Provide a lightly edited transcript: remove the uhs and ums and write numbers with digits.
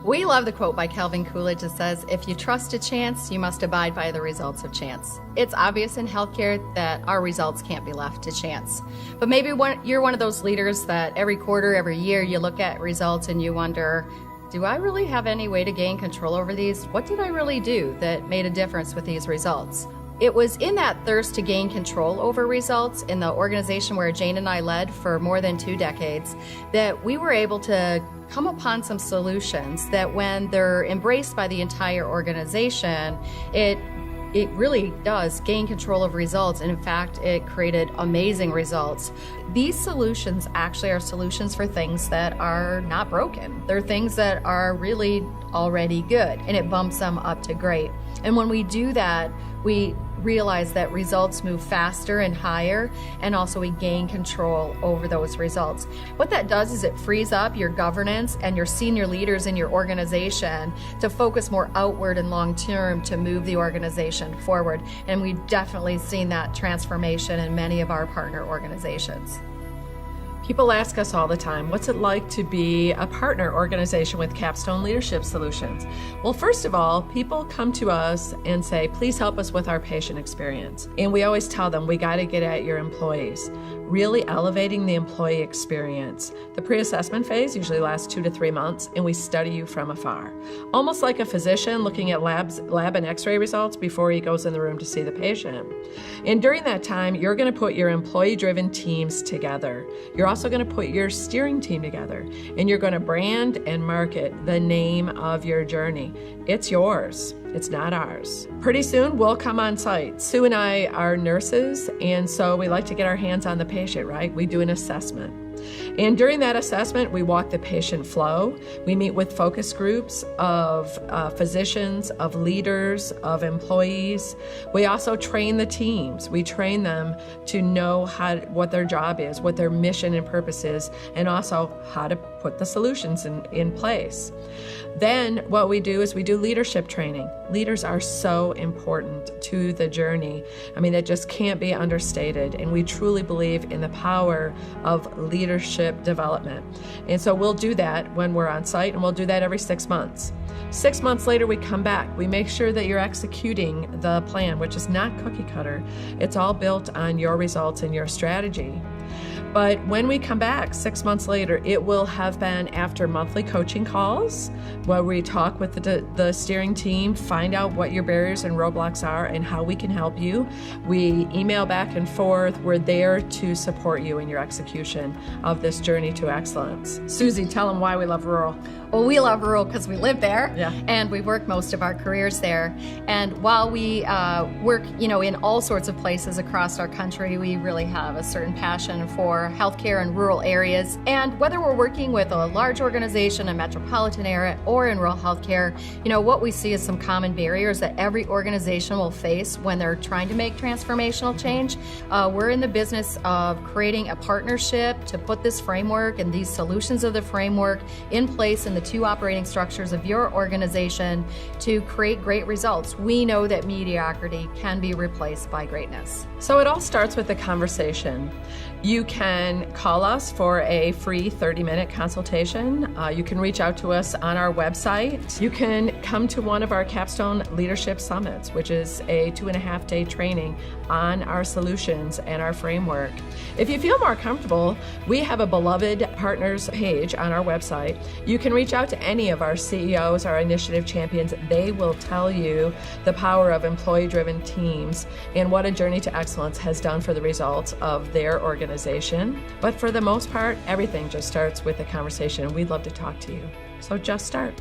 We love the quote by Calvin Coolidge that says, "If you trust a chance, you must abide by the results of chance." It's obvious in healthcare that our results can't be left to chance. But maybe you're one of those leaders that every quarter, every year, you look at results and you wonder, do I really have any way to gain control over these? What did I really do that made a difference with these results? It was in that thirst to gain control over results in the organization where Jane and I led for more than 2 decades that we were able to come upon some solutions that when they're embraced by the entire organization, it really does gain control of results. And in fact, it created amazing results. These solutions actually are solutions for things that are not broken. They're things that are really already good, and it bumps them up to great. And when we do that, we realize that results move faster and higher, and also we gain control over those results. What that does is it frees up your governance and your senior leaders in your organization to focus more outward and long term to move the organization forward. And we've definitely seen that transformation in many of our partner organizations. People ask us all the time, what's it like to be a partner organization with Capstone Leadership Solutions? Well, first of all, people come to us and say, please help us with our patient experience. And we always tell them, we got to get at your employees, really elevating the employee experience. The pre-assessment phase usually lasts 2 to 3 months, and we study you from afar. Almost like a physician looking at lab and x-ray results before he goes in the room to see the patient. And during that time, you're going to put your employee-driven teams together. You're also going to put your steering team together, and you're going to brand and market the name of your journey. It's yours. It's not ours. Pretty soon, we'll come on site. Sue and I are nurses, and so we like to get our hands on the patient, right? We do an assessment. And during that assessment, we walk the patient flow. We meet with focus groups of physicians, of leaders, of employees. We also train the teams. We train them to know what their job is, what their mission and purpose is, and also how to put the solutions in place. Then what we do is we do leadership training. Leaders are so important to the journey. I mean, it just can't be understated. And we truly believe in the power of leadership development. And so we'll do that when we're on site, and we'll do that every 6 months. 6 months later, we come back. We make sure that you're executing the plan, which is not cookie cutter. It's all built on your results and your strategy. But when we come back 6 months later, it will have been after monthly coaching calls where we talk with the steering team, find out what your barriers and roadblocks are and how we can help you. We email back and forth. We're there to support you in your execution of this journey to excellence. Susie, tell them why we love rural. Well, we love rural because we live there, yeah, and we've worked most of our careers there. And while we work, in all sorts of places across our country, we really have a certain passion for healthcare in rural areas. And whether we're working with a large organization, a metropolitan area, or in rural healthcare, what we see is some common barriers that every organization will face when they're trying to make transformational change. We're in the business of creating a partnership to put this framework and these solutions of the framework in place in the 2 operating structures of your organization to create great results. We know that mediocrity can be replaced by greatness. So it all starts with a conversation. You can call us for a free 30-minute consultation. You can reach out to us on our website. You can come to one of our Capstone Leadership Summits, which is a 2.5-day training on our solutions and our framework. If you feel more comfortable, we have a beloved partners page on our website. You can reach out to any of our CEOs, our initiative champions. They will tell you the power of employee-driven teams and what a journey to excellence has done for the results of their organization. But for the most part, everything just starts with a conversation, and we'd love to talk to you. So just start.